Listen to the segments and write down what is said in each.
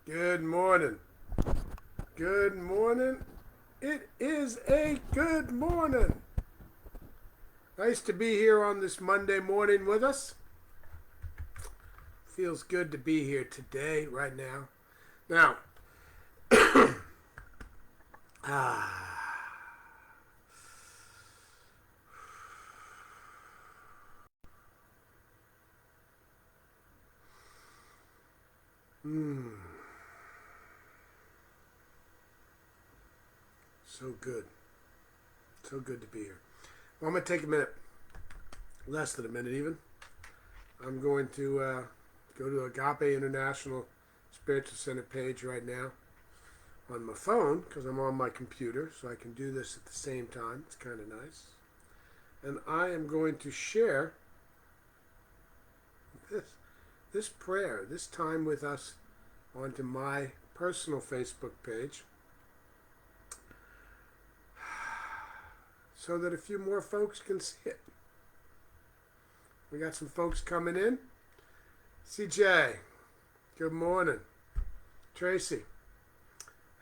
Good morning. Good morning. It is a good morning. Nice to be here on this Monday morning with us. Feels good to be here today, right now. Now, ah, so good. So good to be here. Well, I'm going to take a minute, less than a minute even. I'm going to go to Agape International Spiritual Center page right now on my phone because I'm on my computer, so I can do this at the same time. It's kind of nice. And I am going to share this prayer, this time with us, onto my personal Facebook page so that a few more folks can see it. We got some folks coming in. CJ, good morning. Tracy,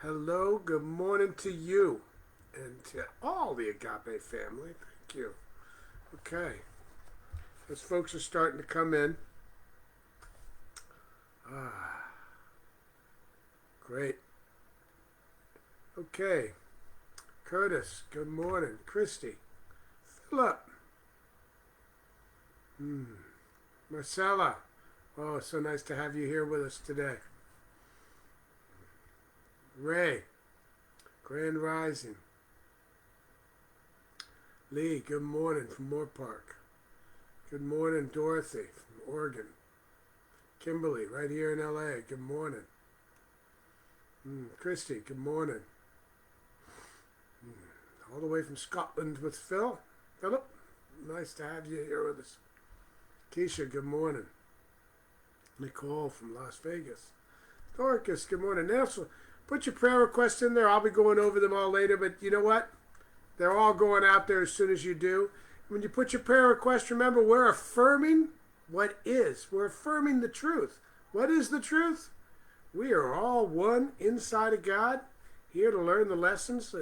hello, good morning to you and to all the Agape family. Thank you. Okay, as folks are starting to come in. Great. Okay, Curtis, good morning. Christy, Philip, Marcella, oh, so nice to have you here with us today. Ray, Grand Rising. Lee, good morning from Moore Park. Good morning, Dorothy from Oregon. Kimberly, right here in LA, good morning. Christy, good morning. All the way from Scotland with Philip, nice to have you here with us. Keisha, good morning. Nicole from Las Vegas. Dorcas, good morning. Nelson, put your prayer requests in there. I'll be going over them all later, but you know what? They're all going out there as soon as you do. When you put your prayer request, remember, we're affirming what is. We're affirming the truth. What is the truth? We are all one inside of God, here to learn the lessons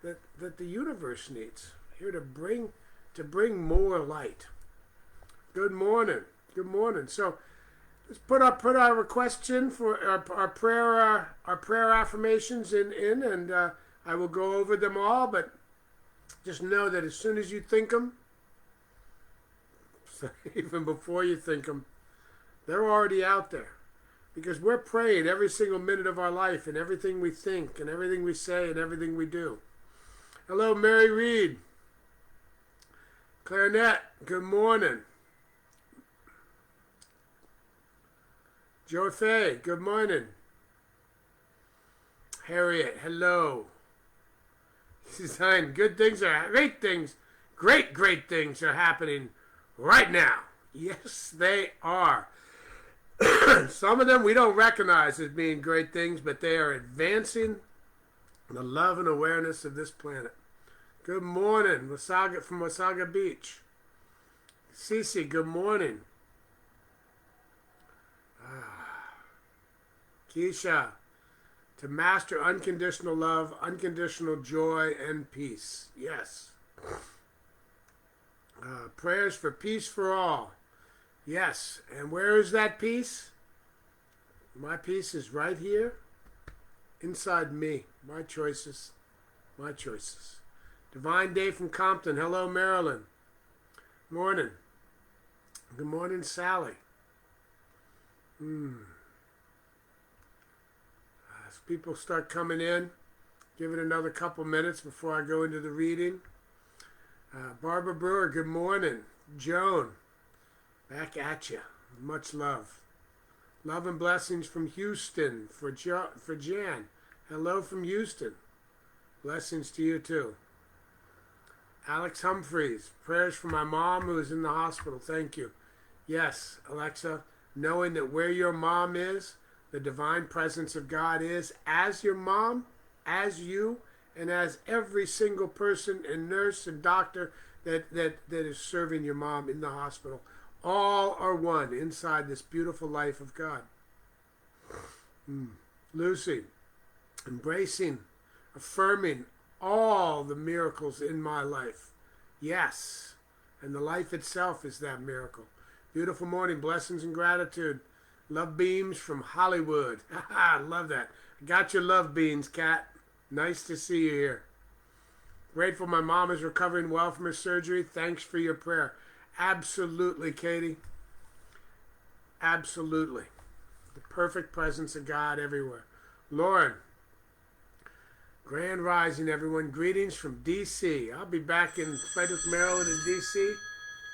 that the universe needs, here to bring more light. Good morning. Good morning. So let's put our requests in for our prayer affirmations in and I will go over them all, but just know that as soon as you think them, even before you think them, they're already out there. Because we're praying every single minute of our life and everything we think and everything we say and everything we do. Hello, Mary Reed. Clarinet, good morning. Joe Fay, good morning. Harriet, hello. Suzanne, great things are happening right now. Yes, they are. Some of them we don't recognize as being great things, but they are advancing the love and awareness of this planet. Good morning, Wasaga from Wasaga Beach. Cece, good morning. Keisha, to master unconditional love, unconditional joy, and peace. Yes. Prayers for peace for all. Yes. And where is that peace? My peace is right here, inside me. My choices. My choices. Divine Day from Compton. Hello, Marilyn. Morning. Good morning, Sally. As people start coming in, give it another couple minutes before I go into the reading. Barbara Brewer, good morning. Joan, back at you. Much love. Love and blessings from Houston for Jan. Hello from Houston. Blessings to you too. Alex Humphreys, prayers for my mom who is in the hospital. Thank you. Yes, Alexa, knowing that where your mom is, the divine presence of God is, as your mom, as you, and as every single person and nurse and doctor that is serving your mom in the hospital. All are one inside this beautiful life of God. Lucy, embracing, affirming all the miracles in my life. Yes. And the life itself is that miracle. Beautiful morning. Blessings and gratitude. Love beams from Hollywood. I love that. Got your love beans, Kat. Nice to see you here. Grateful my mom is recovering well from her surgery. Thanks for your prayer. Absolutely, Katie. Absolutely. The perfect presence of God everywhere. Lauren. Grand Rising, everyone. Greetings from D.C. I'll be back in Frederick, Maryland in D.C.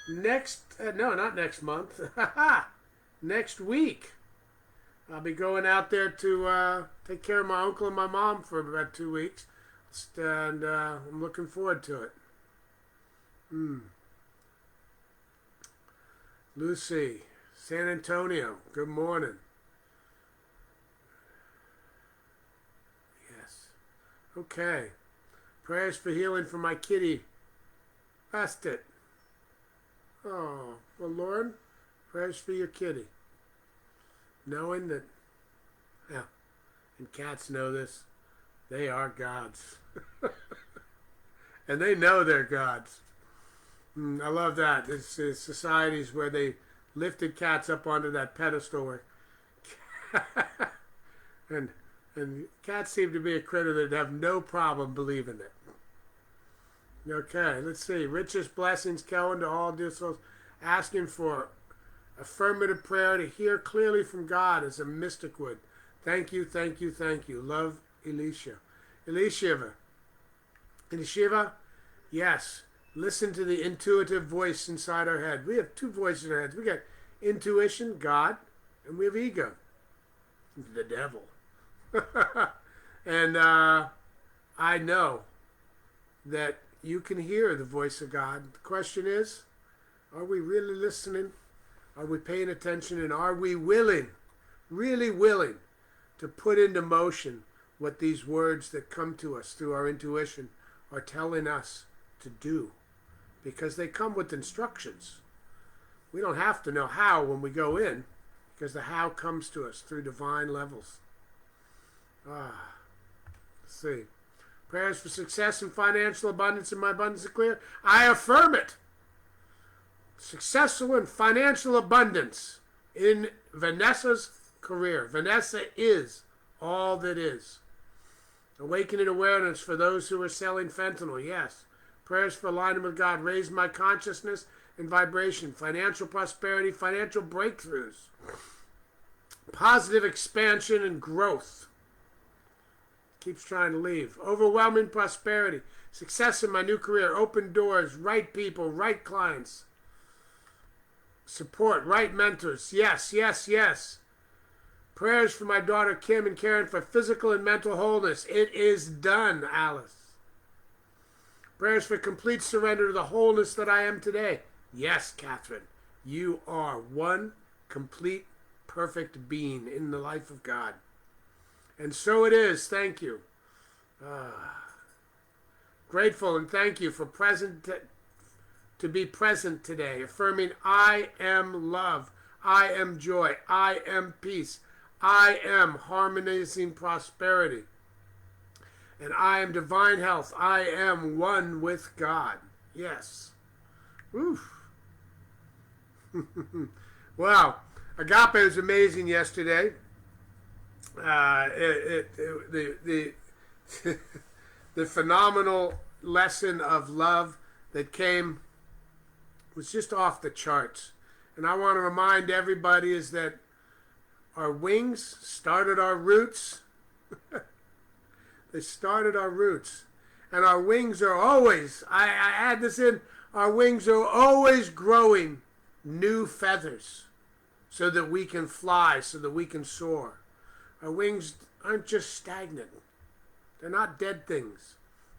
Not next month. Next week. I'll be going out there to take care of my uncle and my mom for about 2 weeks. And I'm looking forward to it. Lucy, San Antonio, good morning. Yes. Okay. Prayers for healing for my kitty. That's it. Oh, well, Lord, prayers for your kitty. Knowing that, yeah, and cats know this, they are gods. And they know they're gods. I love that. It's societies where they lifted cats up onto that pedestal where and cats seem to be a critter that have no problem believing it. Okay, let's see. Richest blessings, Kelvin, to all dear souls. Asking for affirmative prayer to hear clearly from God as a mystic would. Thank you, thank you, thank you. Love, Elisha. Elisheva. Yes. Listen to the intuitive voice inside our head. We have two voices in our heads. We got intuition, God, and we have ego, the devil. And I know that you can hear the voice of God. The question is, are we really listening? Are we paying attention? And are we willing, really willing, to put into motion what these words that come to us through our intuition are telling us to do? Because they come with instructions. We don't have to know how when we go in, because the how comes to us through divine levels. Let's see. Prayers for success and financial abundance in my abundance are clear. I affirm it. Successful and financial abundance in Vanessa's career. Vanessa is all that is. Awakening awareness for those who are selling fentanyl. Yes. Prayers for alignment with God. Raise my consciousness and vibration. Financial prosperity. Financial breakthroughs. Positive expansion and growth. Keeps trying to leave. Overwhelming prosperity. Success in my new career. Open doors. Right people. Right clients. Support. Right mentors. Yes, yes, yes. Prayers for my daughter Kim and Karen for physical and mental wholeness. It is done, Alice. Prayers for complete surrender to the wholeness that I am today. Yes, Catherine. You are one complete, perfect being in the life of God. And so it is. Thank you. Grateful and thank you for to be present today. Affirming I am love. I am joy. I am peace. I am harmonizing prosperity. And I am divine health. I am one with God. Yes. Oof. Wow. Agape was amazing yesterday. The phenomenal lesson of love that came was just off the charts. And I want to remind everybody is that our wings started our roots. They started our roots. And our wings are always, I add this in, our wings are always growing new feathers so that we can fly, so that we can soar. Our wings aren't just stagnant. They're not dead things.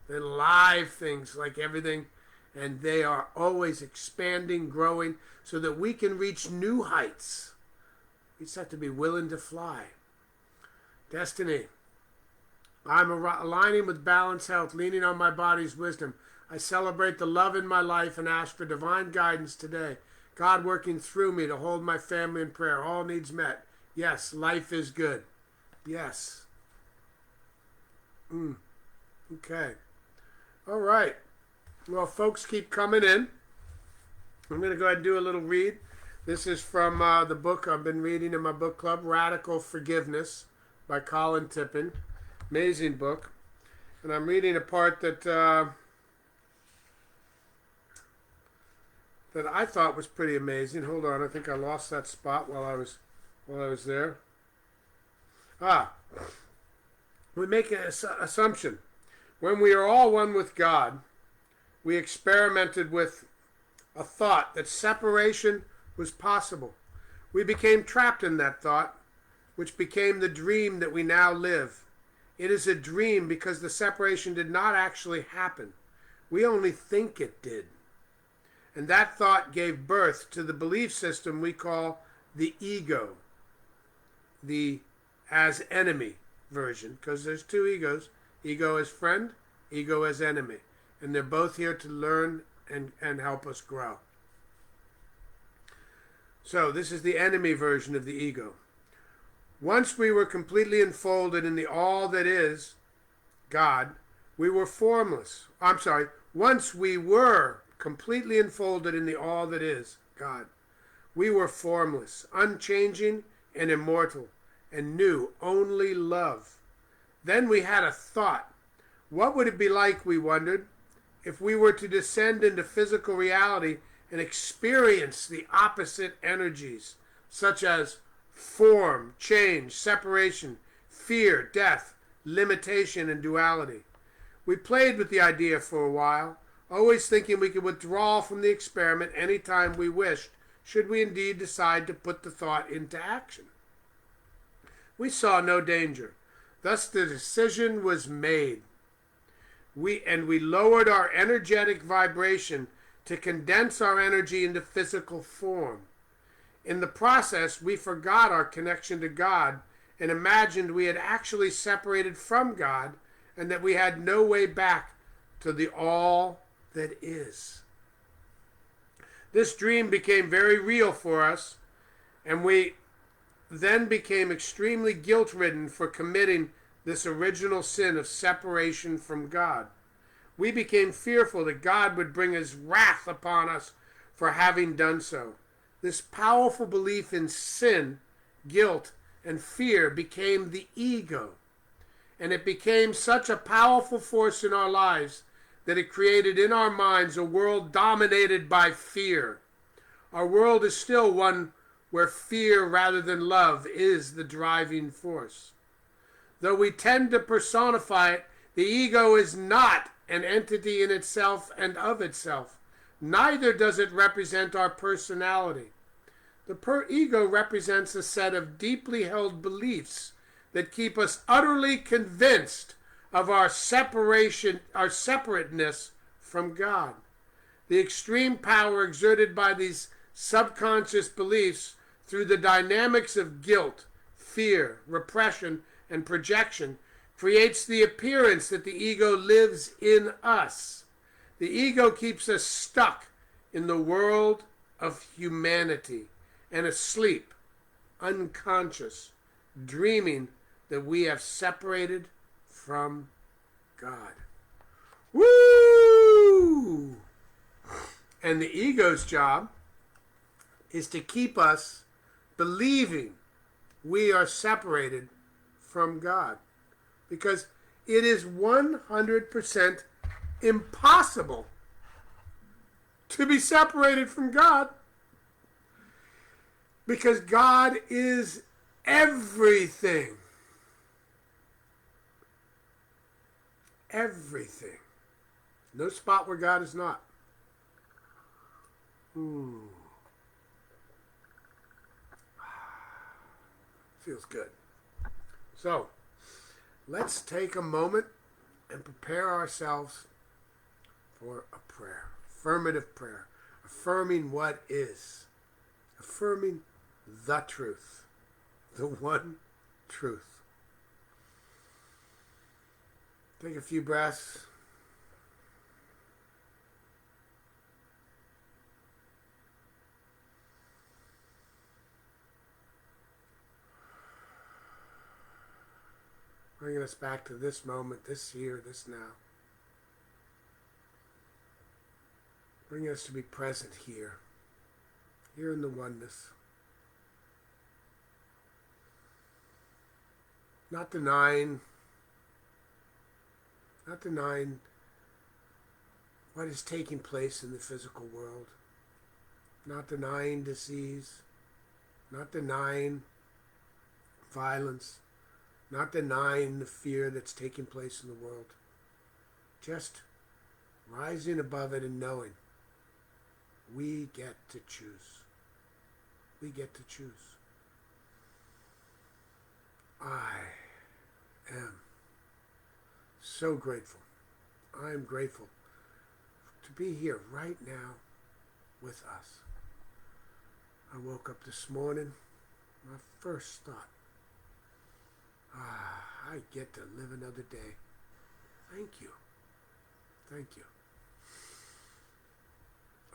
They're live things like everything. And they are always expanding, growing, so that we can reach new heights. We just have to be willing to fly. Destiny. I'm aligning with balanced health, leaning on my body's wisdom. I celebrate the love in my life and ask for divine guidance today. God working through me to hold my family in prayer. All needs met. Yes, life is good. Yes. Okay. All right. Well, folks keep coming in. I'm going to go ahead and do a little read. This is from the book I've been reading in my book club, Radical Forgiveness by Colin Tippin. Amazing book. And I'm reading a part that that I thought was pretty amazing. Hold on, I think I lost that spot while I was there. We make an assumption. When we are all one with God, we experimented with a thought that separation was possible. We became trapped in that thought, which became the dream that we now live. It is a dream because the separation did not actually happen. We only think it did. And that thought gave birth to the belief system we call the ego, the as enemy version, because there's two egos, ego as friend, ego as enemy, and they're both here to learn and help us grow. So this is the enemy version of the ego. Once we were completely enfolded in the all that is God, we were formless. Once we were completely enfolded in the all that is God, we were formless, unchanging, and immortal, and knew only love. Then we had a thought. What would it be like, we wondered, if we were to descend into physical reality and experience the opposite energies, such as form, change, separation, fear, death, limitation, and duality? We played with the idea for a while, always thinking we could withdraw from the experiment any time we wished, should we indeed decide to put the thought into action. We saw no danger. Thus the decision was made. We lowered our energetic vibration to condense our energy into physical form. In the process, we forgot our connection to God and imagined we had actually separated from God and that we had no way back to the all that is. This dream became very real for us, and we then became extremely guilt-ridden for committing this original sin of separation from God. We became fearful that God would bring his wrath upon us for having done so. This powerful belief in sin, guilt, and fear became the ego, and it became such a powerful force in our lives that it created in our minds a world dominated by fear. Our world is still one where fear rather than love is the driving force. Though we tend to personify it, the ego is not an entity in itself and of itself. Neither does it represent our personality. The ego represents a set of deeply held beliefs that keep us utterly convinced of our separation, our separateness from God. The extreme power exerted by these subconscious beliefs through the dynamics of guilt, fear, repression, and projection creates the appearance that the ego lives in us. The ego keeps us stuck in the world of humanity and asleep, unconscious, dreaming that we have separated from God. Woo! And the ego's job is to keep us believing we are separated from God, because it is 100% impossible to be separated from God, because God is everything. Everything. No spot where God is not. Feels good. So, let's take a moment and prepare ourselves for a prayer. Affirmative prayer. Affirming what is. Affirming the truth. The one truth. Take a few breaths. bringing us back to this moment, this here, this now. Bringing us to be present here in the oneness. Not denying what is taking place in the physical world. Not denying disease. Not denying violence. Not denying the fear that's taking place in the world. Just rising above it and knowing we get to choose. We get to choose. I am so grateful. I am grateful to be here right now with us. I woke up this morning, my first thought, I get to live another day. Thank you. Thank you.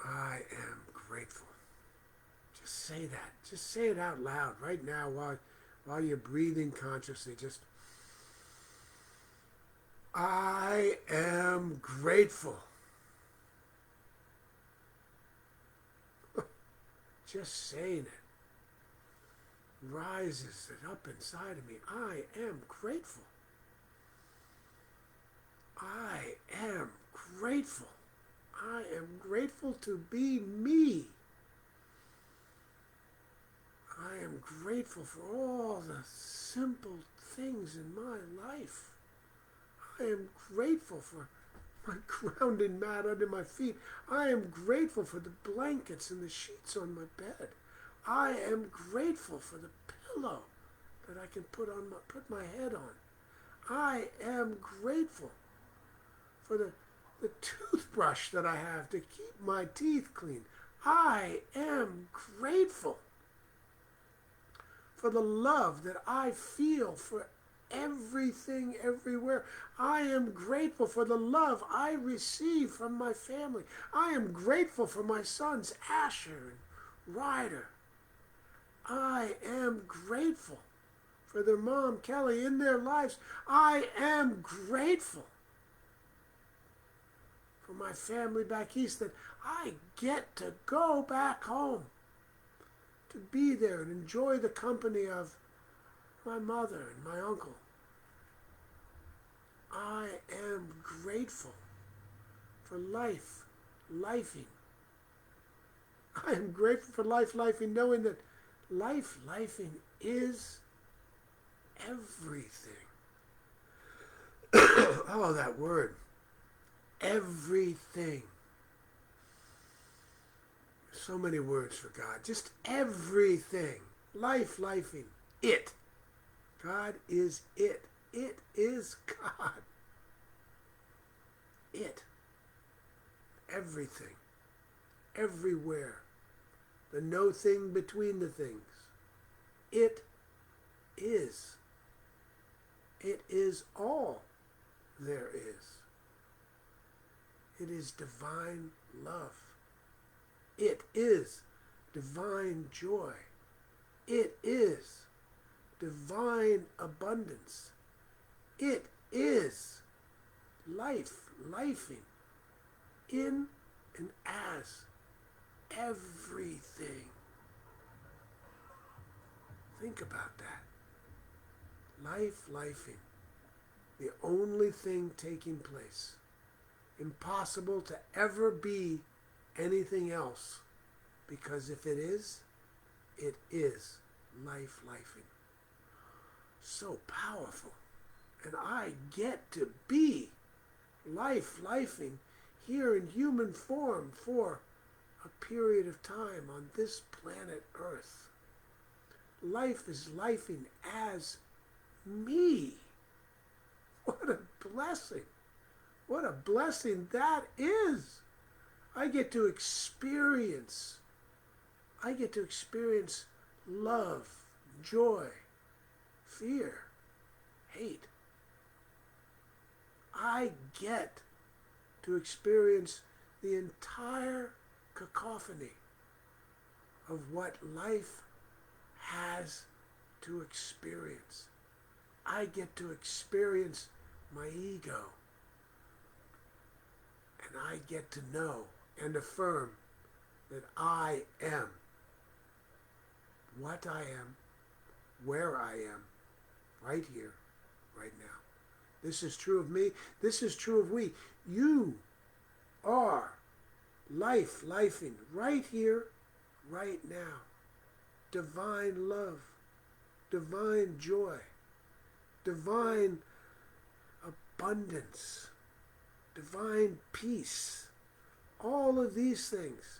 I am grateful. Just say that. Just say it out loud right now while you're breathing consciously. Just, I am grateful. Just saying it rises it up inside of me. I am grateful. I am grateful. I am grateful to be me. I am grateful for all the simple things in my life. I am grateful for my grounding mat under my feet. I am grateful for the blankets and the sheets on my bed. I am grateful for the pillow that I can put my head on. I am grateful for the toothbrush that I have to keep my teeth clean. I am grateful for the love that I feel for everything, everywhere. I am grateful for the love I receive from my family. I am grateful for my sons, Asher and Ryder. I am grateful for their mom, Kelly, in their lives. I am grateful for my family back east, that I get to go back home, to be there and enjoy the company of my mother and my uncle. I am grateful for lifing. I am grateful for lifing, knowing that lifing is everything. Oh, that word. Everything. So many words for God. Just everything. Lifing. It. God is it. It is God. It. Everything. Everywhere. The no thing between the things. It is. It is all there is. It is divine love. It is divine joy. It is divine abundance. It is lifing in and as everything. Think about that. Lifing. The only thing taking place. Impossible to ever be anything else. Because if it is lifing. So powerful. And I get to be lifing here in human form for a period of time on this planet Earth. Life is lifing as me. What a blessing. What a blessing that is. I get to experience love, joy, fear, hate. I get to experience the entire cacophony of what life has to experience. I get to experience my ego. And I get to know and affirm that I am what I am, where I am, right here, right now. This is true of me. This is true of we. You are life, lifing, right here, right now. Divine love, divine joy, divine abundance, divine peace. All of these things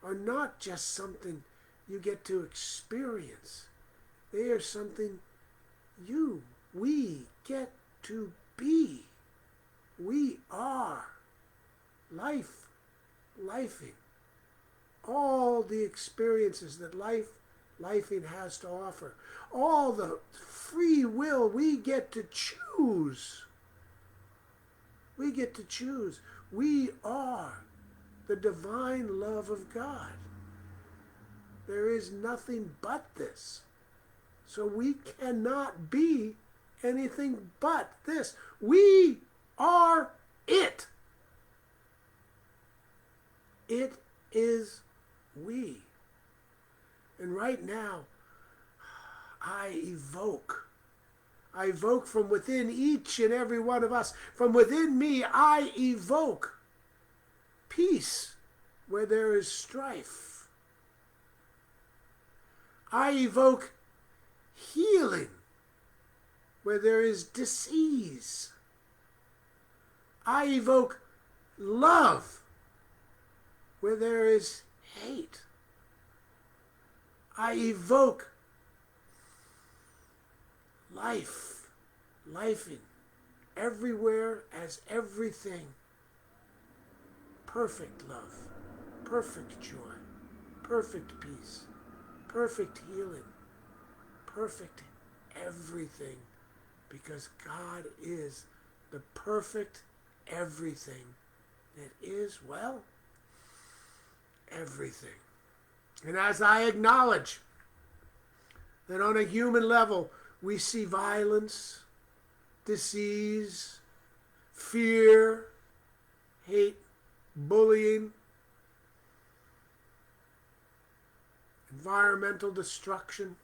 are not just something you get to experience. They are something we get to be. We are life, lifing. All the experiences that lifing has to offer. All the free will we get to choose. We get to choose. We are the divine love of God. There is nothing but this. So we cannot be anything but this. We are it. It is we. And right now, I evoke from within each and every one of us. From within me, I evoke peace where there is strife. I evoke healing where there is disease. I evoke love where there is hate. I evoke life, lifing, everywhere as everything. Perfect love, perfect joy, perfect peace, perfect healing, perfect everything, because God is the perfect everything that is, well, everything. And as I acknowledge that on a human level we see violence, disease, fear, hate, bullying, environmental destruction,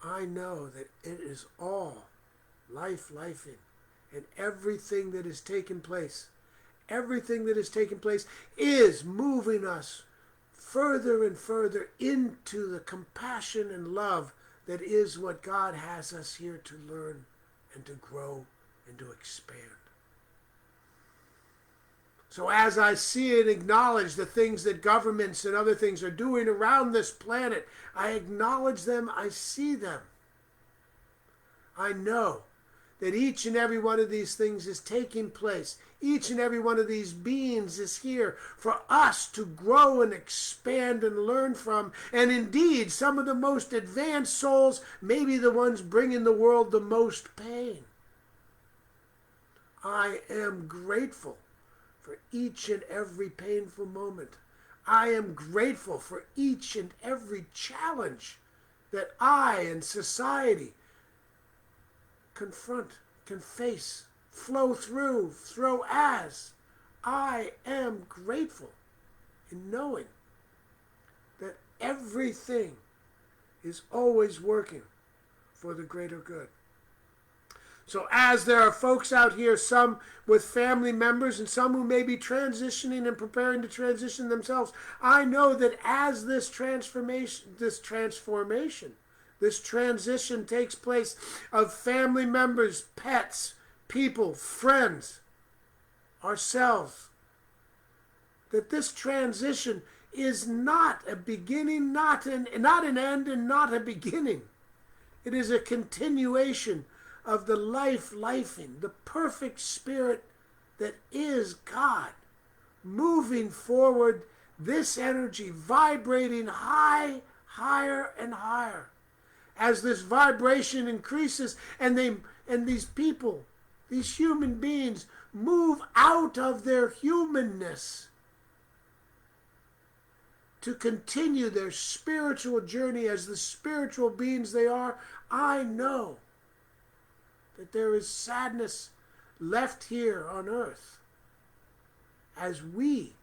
I know that it is all lifing, and everything that has taken place is moving us further and further into the compassion and love that is what God has us here to learn and to grow and to expand. So as I see and acknowledge the things that governments and other things are doing around this planet, I acknowledge them, I see them. I know that each and every one of these things is taking place. Each and every one of these beings is here for us to grow and expand and learn from. And indeed, some of the most advanced souls may be the ones bringing the world the most pain. I am grateful for each and every painful moment. I am grateful for each and every challenge that I and society confront, can face, flow through as. I am grateful in knowing that everything is always working for the greater good. So as there are folks out here, some with family members and some who may be transitioning and preparing to transition themselves, I know that as this transition takes place of family members, pets, people, friends, ourselves, that this transition is not a beginning, not an end, and not a beginning. It is a continuation of the lifing, the perfect spirit that is God, moving forward this energy, vibrating high, higher and higher. As this vibration increases and these people, these human beings, move out of their humanness to continue their spiritual journey as the spiritual beings they are, I know that there is sadness left here on earth as we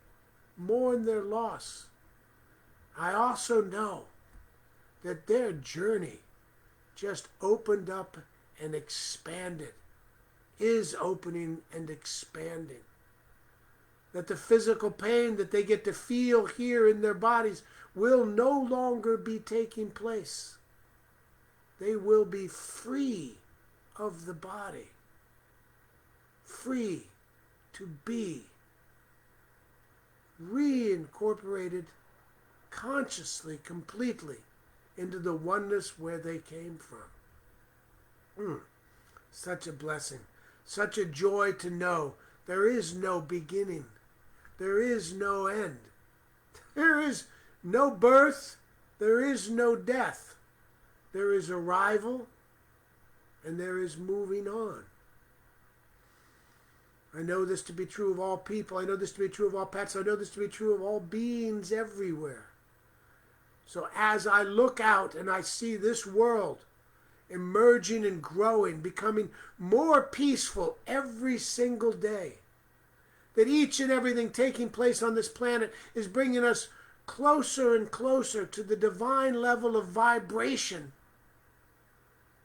mourn their loss. I also know that their journey just opened up and expanded, is opening and expanding. That the physical pain that they get to feel here in their bodies will no longer be taking place. They will be free of the body, free to be reincorporated consciously, completely into the oneness where they came from. Such a blessing, such a joy to know there is no beginning, there is no end, there is no birth, there is no death, there is arrival, and there is moving on. I know this to be true of all people. I know this to be true of all pets. I know this to be true of all beings everywhere. So as I look out and I see this world emerging and growing, becoming more peaceful every single day, that each and everything taking place on this planet is bringing us closer and closer to the divine level of vibration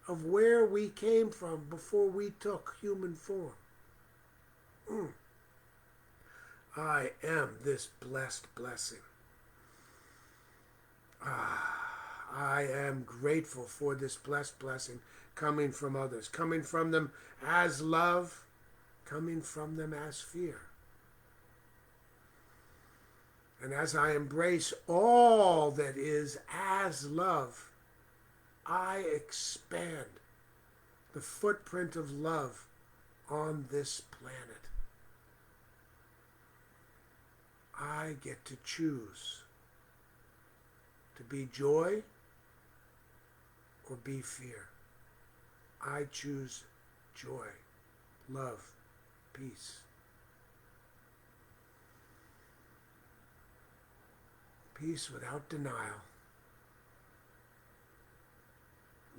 of where we came from before we took human form. I am this blessed blessing. I am grateful for this blessed blessing coming from others, coming from them as love, coming from them as fear. And as I embrace all that is as love, I expand the footprint of love on this planet. I get to choose to be joy or be fear. I choose joy, love, peace. Peace without denial.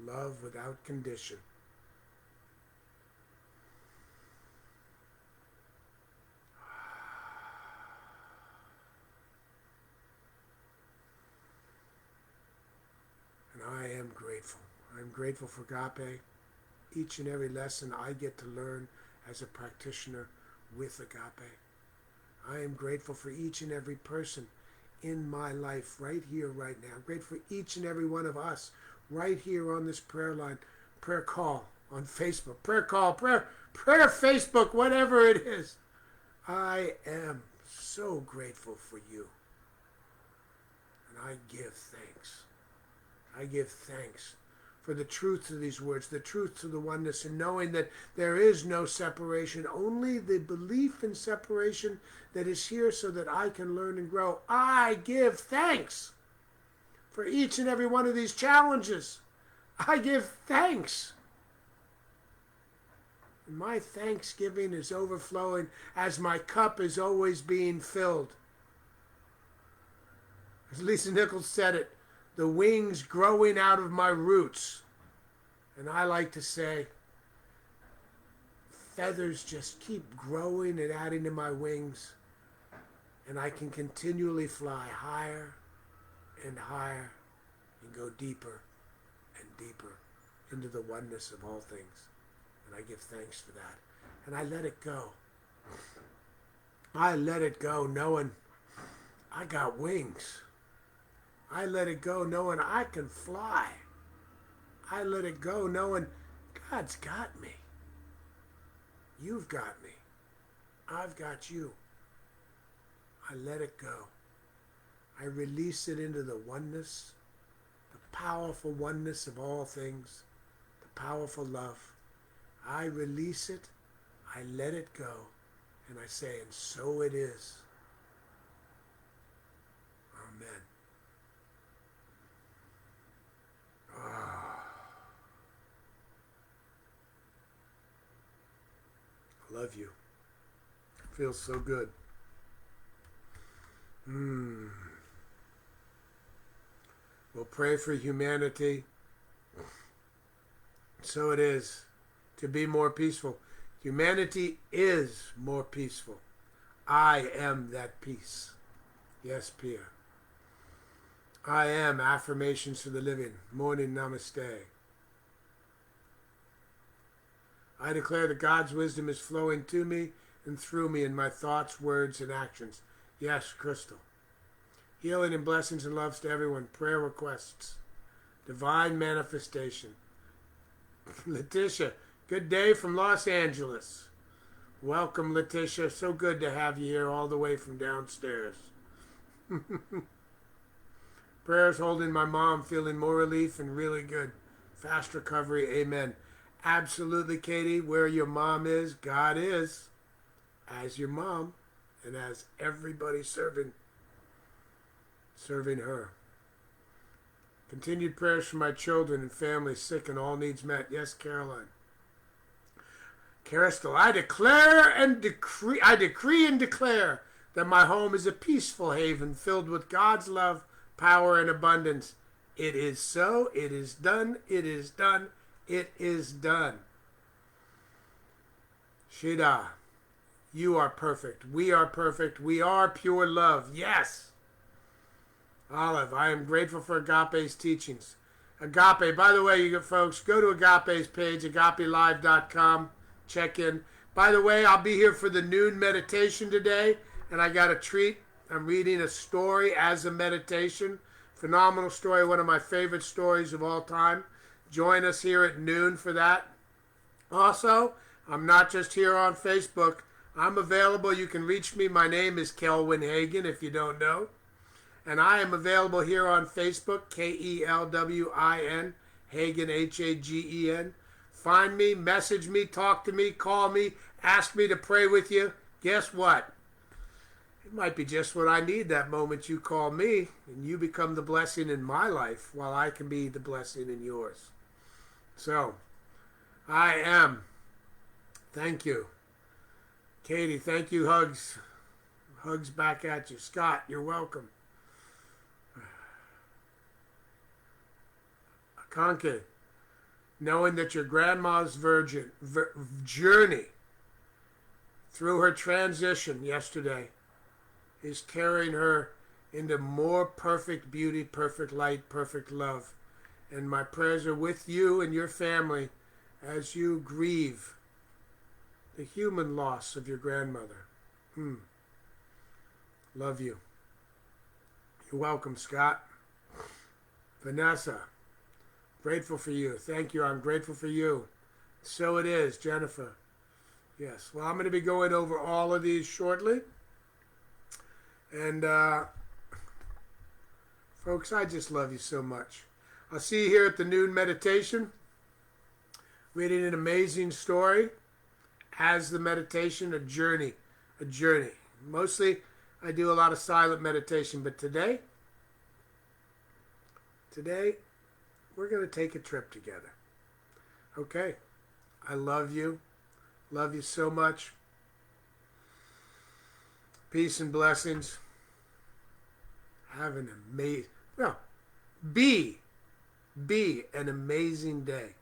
Love without condition. And I am grateful. I'm grateful for Agape. Each and every lesson I get to learn as a practitioner with Agape. I am grateful for each and every person in my life right here, right now. I'm grateful for each and every one of us right here on this prayer line, prayer call on Facebook, prayer call, prayer Facebook, whatever it is. I am so grateful for you. And I give thanks. I give thanks for the truth of these words, the truth of the oneness, and knowing that there is no separation, only the belief in separation that is here so that I can learn and grow. I give thanks for each and every one of these challenges. I give thanks. And my thanksgiving is overflowing as my cup is always being filled. As Lisa Nichols said it, the wings growing out of my roots. And I like to say, feathers just keep growing and adding to my wings. And I can continually fly higher and higher and go deeper and deeper into the oneness of all things. And I give thanks for that. And I let it go. I let it go knowing I got wings. I let it go knowing I can fly. I let it go knowing God's got me. You've got me. I've got you. I let it go. I release it into the oneness, the powerful oneness of all things, the powerful love. I release it, I let it go, and I say, and so it is. Amen. I love you. It feels so good. We'll pray for humanity. So it is to be more peaceful. Humanity is more peaceful. I am that peace. Yes, Pia. I am affirmations for the living. Morning namaste. I declare that God's wisdom is flowing to me and through me in my thoughts, words, and actions. Yes, Crystal. Healing and blessings and loves to everyone. Prayer requests. Divine manifestation. Letitia, good day from Los Angeles. Welcome, Letitia. So good to have you here all the way from downstairs. Prayers holding my mom, feeling more relief and really good. Fast recovery. Amen. Absolutely, Katie. Where your mom is, God is. As your mom and as everybody serving her. Continued prayers for my children and family sick and all needs met. Yes, Caroline. Crystal, I decree and declare that my home is a peaceful haven filled with God's love, power, and abundance. It is so. It is done. It is done. It is done. Shida, you are perfect. We are perfect. We are pure love. Yes. Olive, I am grateful for Agape's teachings. Agape, by the way, you folks, go to Agape's page, agapelive.com. Check in. By the way, I'll be here for the noon meditation today, and I got a treat. I'm reading a story as a meditation. Phenomenal story, one of my favorite stories of all time. Join us here at noon for that. Also, I'm not just here on Facebook. I'm available. You can reach me. My name is Kelwin Hagen, if you don't know. And I am available here on Facebook, Kelwin, Hagen, Hagen. Find me, message me, talk to me, call me, ask me to pray with you. Guess what? It might be just what I need that moment you call me, and you become the blessing in my life while I can be the blessing in yours. So, I am. Thank you. Katie, thank you. Hugs. Hugs back at you. Scott, you're welcome. Akanke, knowing that your grandma's journey through her transition yesterday is carrying her into more perfect beauty, perfect light, perfect love. And my prayers are with you and your family as you grieve the human loss of your grandmother. Love you. You're welcome, Scott. Vanessa, grateful for you. Thank you. I'm grateful for you. So it is, Jennifer. Yes. Well, I'm going to be going over all of these shortly. And, folks, I just love you so much. I'll see you here at the noon meditation. Reading an amazing story. As the meditation, a journey. Mostly, I do a lot of silent meditation. But today, we're going to take a trip together. Okay? I love you. Love you so much. Peace and blessings. Have an amazing, be an amazing day.